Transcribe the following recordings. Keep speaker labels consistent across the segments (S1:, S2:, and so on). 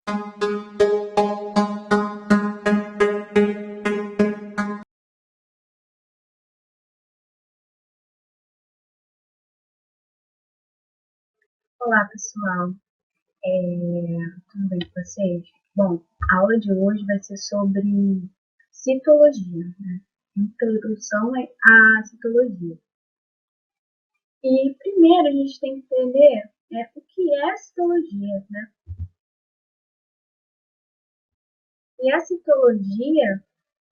S1: Olá, pessoal. Tudo bem com vocês? Bom, a aula de hoje vai ser sobre citologia, né? Introdução à citologia. E primeiro a gente tem que entender o que é a citologia, né? E a citologia,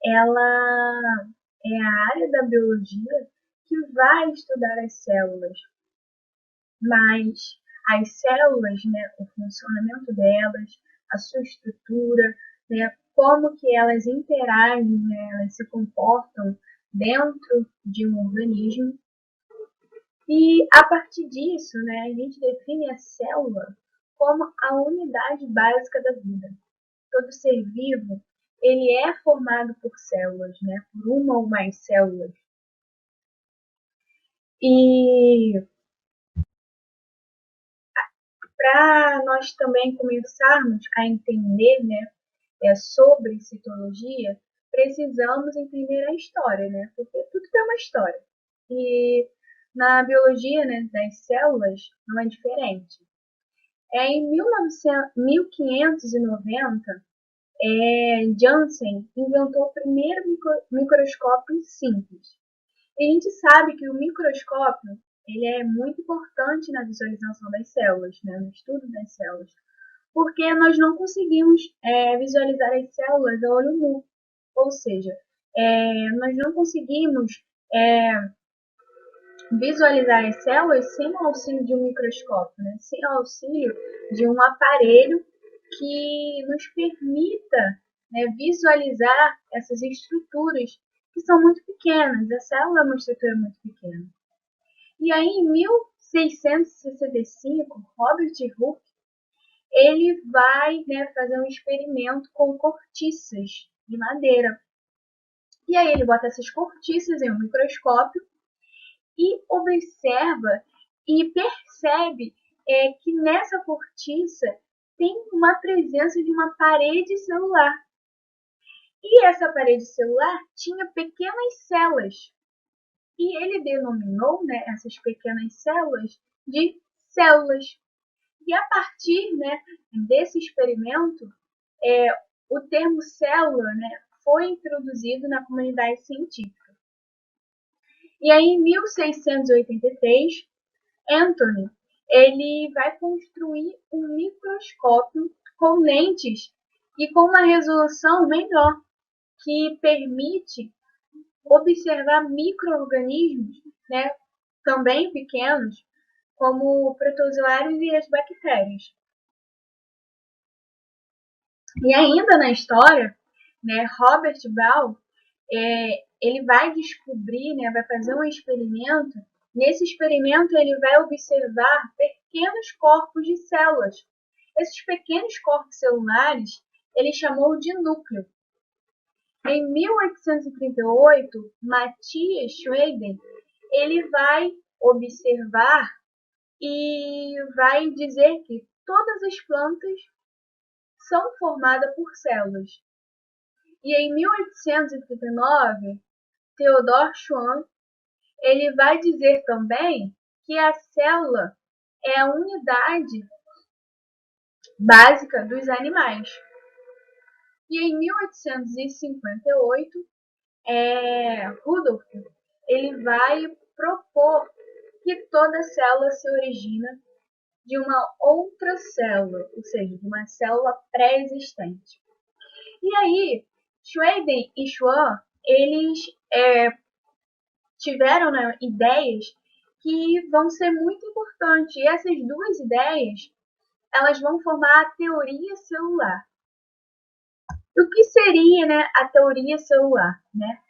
S1: ela é a área da biologia que vai estudar as células, mas as células, né, o funcionamento delas, a sua estrutura, né, como que elas interagem, né, elas se comportam dentro de um organismo. E a partir disso, né, a gente define a célula como a unidade básica da vida. Todo ser vivo, ele é formado por células, né, por uma ou mais células. E para nós também começarmos a entender, né, sobre citologia, precisamos entender a história, né, porque tudo tem uma história. E na biologia, né, das células não é diferente. Em 1590, Janssen inventou o primeiro microscópio simples. E a gente sabe que o microscópio ele é muito importante na visualização das células, né, no estudo das células, porque nós não conseguimos visualizar as células a olho nu, ou seja, nós não conseguimos é, visualizar as células sem o auxílio de um microscópio, né, sem o auxílio de um aparelho que nos permita, né, visualizar essas estruturas que são muito pequenas. A célula é uma estrutura muito pequena. E aí, em 1665, Robert Hooke ele vai, né, fazer um experimento com cortiças de madeira. E aí ele bota essas cortiças em um microscópio e observa e percebe que nessa cortiça tem uma presença de uma parede celular. E essa parede celular tinha pequenas células. E ele denominou, né, essas pequenas células de células. E a partir, né, desse experimento, é, o termo célula, né, foi introduzido na comunidade científica. E aí, em 1683, Anthony ele vai construir um microscópio com lentes e com uma resolução melhor, que permite observar micro-organismos, né, também pequenos, como protozoários e as bactérias. E ainda na história, né, Robert Ball ele vai descobrir, né, vai fazer um experimento. Nesse experimento, ele vai observar pequenos corpos de células. Esses pequenos corpos celulares ele chamou de núcleo. Em 1838, Matthias Schweden ele vai observar e vai dizer que todas as plantas são formadas por células. E em 1839, Theodor Schwann ele vai dizer também que a célula é a unidade básica dos animais. E em 1858, Rudolf ele vai propor que toda célula se origina de uma outra célula, ou seja, de uma célula pré-existente. E aí, Schweden e Schwann, eles tiveram, né, ideias que vão ser muito importantes. E essas duas ideias, elas vão formar a teoria celular. O que seria, né, a teoria celular, né?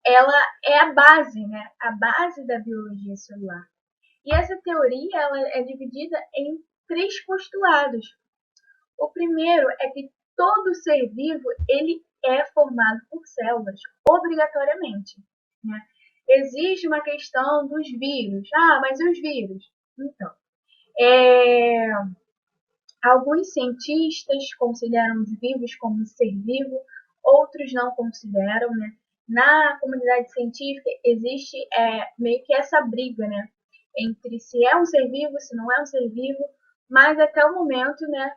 S1: Ela é a base, né, a base da biologia celular. E essa teoria ela é dividida em três postulados. O primeiro é que todo ser vivo ele é formado por células, obrigatoriamente. Né? Existe uma questão dos vírus. Ah, mas e os vírus? Então, Alguns cientistas consideram os vivos como um ser vivo, outros não consideram, né? Na comunidade científica existe meio que essa briga, né? Entre se é um ser vivo, se não é um ser vivo, mas até o momento, né?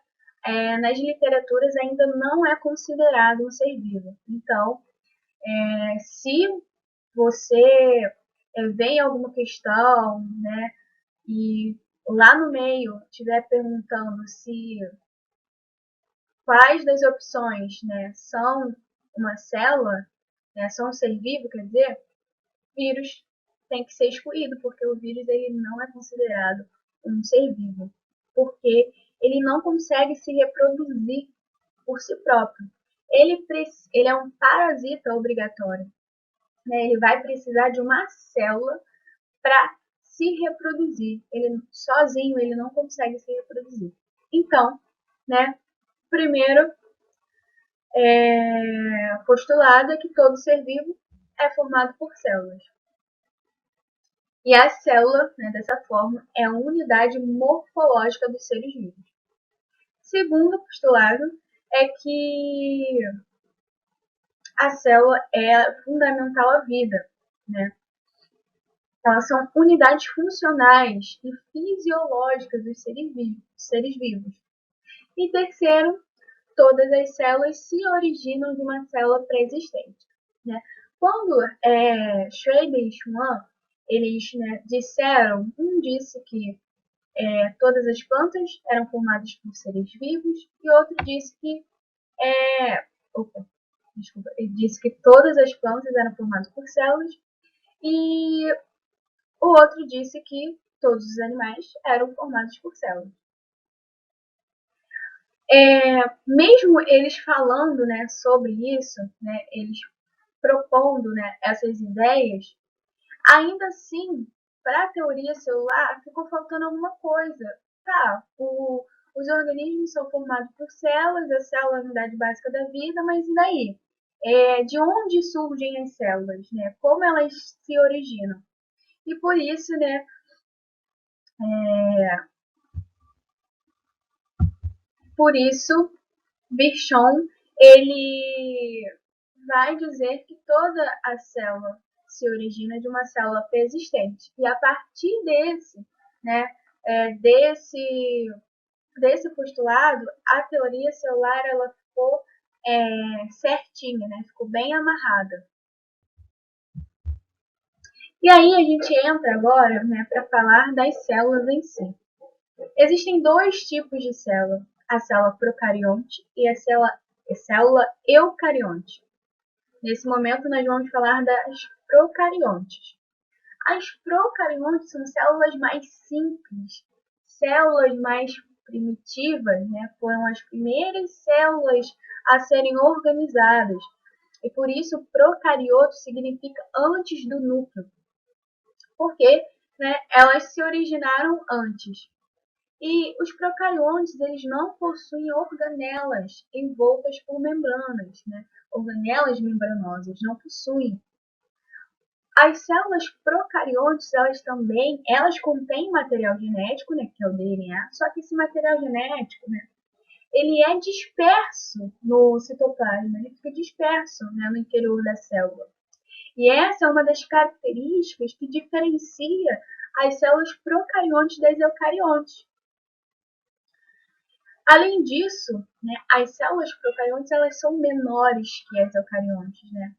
S1: Nas literaturas ainda não é considerado um ser vivo. Então, se você vê em alguma questão, né? E lá no meio estiver perguntando se quais das opções, né, são uma célula, né, são um ser vivo, quer dizer, vírus tem que ser excluído, porque o vírus ele não é considerado um ser vivo, porque ele não consegue se reproduzir por si próprio. Ele é um parasita obrigatório, né? Ele vai precisar de uma célula para se reproduzir. Ele sozinho ele não consegue se reproduzir. Então, né? Primeiro postulado é que todo ser vivo é formado por células. E a célula, né, dessa forma, é a unidade morfológica dos seres vivos. Segundo postulado é que a célula é fundamental à vida, né? Elas são unidades funcionais e fisiológicas dos seres vivos. E terceiro, todas as células se originam de uma célula pré-existente, né? Quando Schrader e Schwann eles, né, disseram, um disse que todas as plantas eram formadas por seres vivos e outro disse que opa, desculpa, ele disse que todas as plantas eram formadas por células e o outro disse que todos os animais eram formados por células. Mesmo eles falando, né, sobre isso, né, eles propondo, né, essas ideias, ainda assim, para a teoria celular, ficou faltando alguma coisa. Tá, os organismos são formados por células, a célula é a unidade básica da vida, mas e daí? De onde surgem as células, né? Como elas se originam? E por isso, né, por isso, Virchow, ele vai dizer que toda a célula se origina de uma célula pré-existente. E a partir né, desse postulado, a teoria celular ela ficou certinha, né, ficou bem amarrada. E aí a gente entra agora, né, para falar das células em si. Existem dois tipos de célula, a célula procarionte e a célula eucarionte. Nesse momento, nós vamos falar das procariontes. As procariontes são células mais simples, células mais primitivas, né? Foram as primeiras células a serem organizadas. E por isso, procarioto significa antes do núcleo, porque, né, elas se originaram antes. E os procariontes, eles não possuem organelas envoltas por membranas, né? Organelas membranosas, não possuem. As células procariontes, elas contêm material genético, né, que é o DNA, só que esse material genético, né, ele é disperso no citoplasma, ele fica disperso, né, no interior da célula. E essa é uma das características que diferencia as células procariontes das eucariontes. Além disso, né, as células procariontes elas são menores que as eucariontes, né?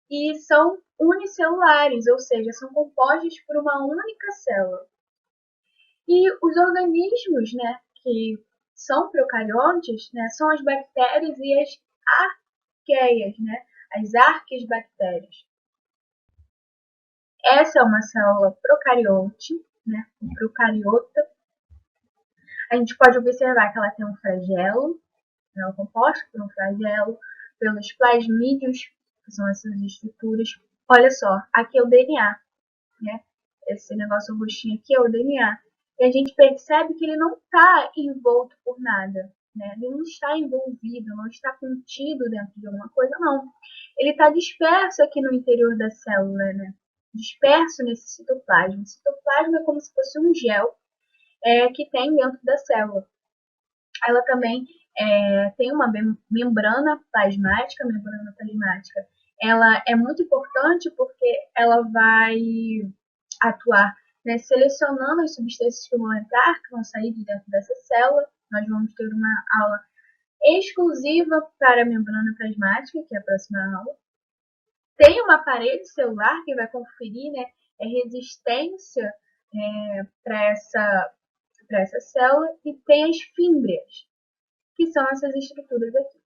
S1: E são unicelulares, ou seja, são compostas por uma única célula. E os organismos, né, que são procariontes, né, são as bactérias e as arqueias, né, as arqueasbactérias. Essa é uma célula procarionte, né, procariota. A gente pode observar que ela tem um flagelo, ela é composta por um flagelo, pelos plasmídios, que são essas estruturas. Olha só, aqui é o DNA, né? Esse negócio roxinho aqui é o DNA. E a gente percebe que ele não está envolto por nada, né? Ele não está envolvido, não está contido dentro de alguma coisa, não. Ele está disperso aqui no interior da célula, né? Disperso nesse citoplasma. O citoplasma é como se fosse um gel que tem dentro da célula. ela também tem uma membrana plasmática. A membrana plasmática ela é muito importante porque ela vai atuar, né, selecionando as substâncias que vão entrar, que vão sair de dentro dessa célula. Nós vamos ter uma aula exclusiva para a membrana plasmática, que é a próxima aula. Tem uma parede celular que vai conferir, né, a resistência para essa célula, e tem as fímbrias, que são essas estruturas aqui.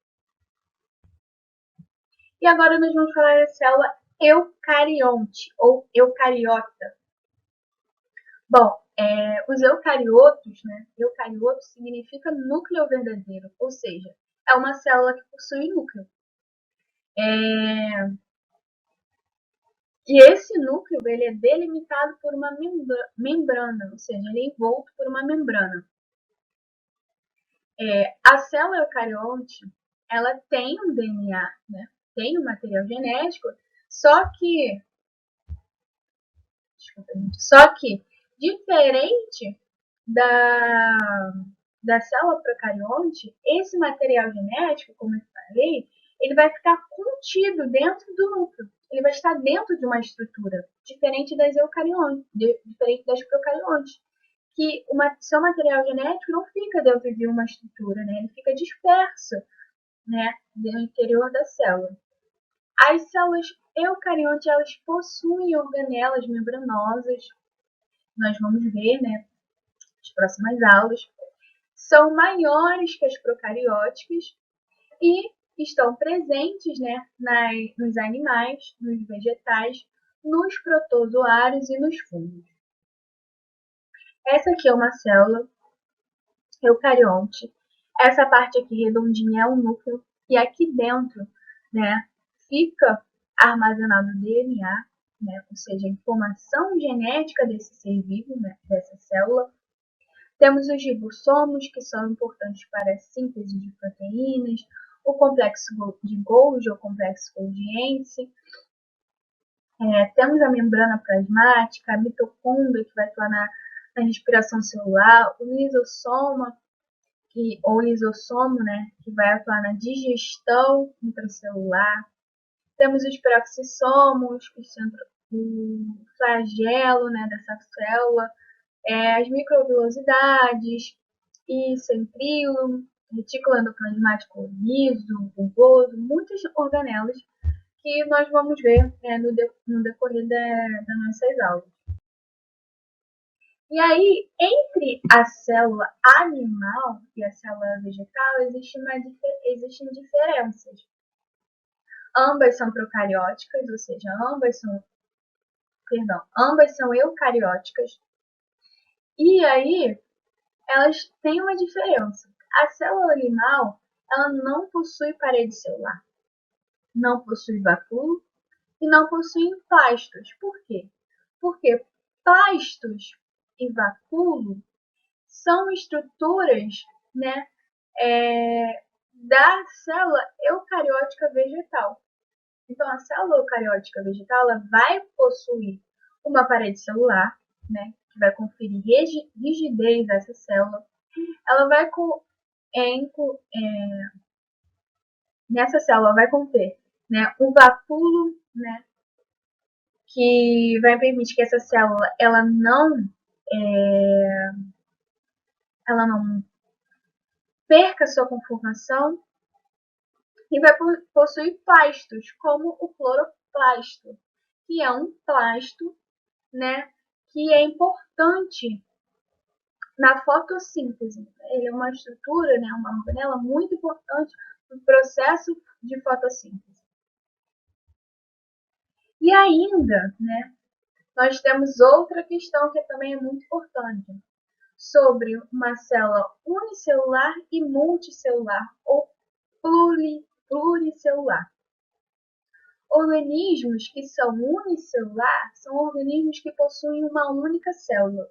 S1: E agora nós vamos falar da célula eucarionte ou eucariota. Bom, os eucariotos, né? Eucarioto significa núcleo verdadeiro, ou seja, é uma célula que possui núcleo. E esse núcleo ele é delimitado por uma membrana, ou seja, ele é envolto por uma membrana. A célula eucarionte, ela tem um DNA, né? Tem um material genético, só que diferente da célula procarionte, esse material genético, como eu falei, ele vai ficar contido dentro do núcleo. Ele vai estar dentro de uma estrutura, diferente das eucariontes, diferente das procariontes, que seu material genético não fica dentro de uma estrutura, né? Ele fica disperso, né, no interior da célula. As células eucariontes, elas possuem organelas membranosas. Nós vamos ver, né, nas próximas aulas. São maiores que as procarióticas e estão presentes, né, nos animais, nos vegetais, nos protozoários e nos fungos. Essa aqui é uma célula eucarionte. Essa parte aqui redondinha é o núcleo, e aqui dentro, né, fica armazenado o DNA, né, ou seja, a informação genética desse ser vivo, né, dessa célula. Temos os ribossomos, que são importantes para a síntese de proteínas, o complexo de Golgi ou complexo golgiense. Temos a membrana plasmática, a mitocôndria, que vai atuar na respiração celular, o lisossoma, ou lisossomo, né, que vai atuar na digestão intracelular. Temos os peroxissomos, o flagelo, né, dessa célula, as microvilosidades, e centríolo, retículo endoplasmático liso, bulboso, muitas organelas que nós vamos ver no decorrer das nossas aulas. E aí, entre a célula animal e a célula vegetal, existem diferenças. Ambas são procarióticas, ou seja, ambas são eucarióticas. E aí, elas têm uma diferença. A célula animal, ela não possui parede celular, não possui vacúolo e não possui plastos. Por quê? Porque plastos e vacúolo são estruturas, né, da célula eucariótica vegetal. Então, a célula eucariótica vegetal ela vai possuir uma parede celular, né, que vai conferir rigidez a essa célula. Ela vai nessa célula vai conter, né, um vacúolo, né, que vai permitir que essa célula ela não perca sua conformação, e vai possuir plastos, como o cloroplasto, que é um plasto, né, que é importante na fotossíntese. Ele é uma estrutura, né, uma organela muito importante no processo de fotossíntese. E ainda, né, nós temos outra questão que também é muito importante, sobre uma célula unicelular e multicelular, ou pluricelular. Organismos que são unicelular são organismos que possuem uma única célula.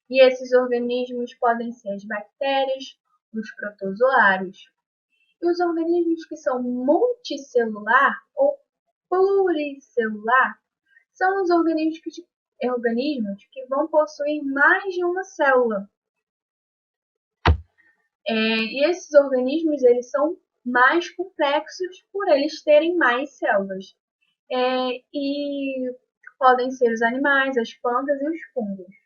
S1: E esses organismos podem ser as bactérias, os protozoários. E os organismos que são multicelular ou pluricelular são os organismos que vão possuir mais de uma célula. E esses organismos eles são mais complexos por eles terem mais células. E podem ser os animais, as plantas e os fungos.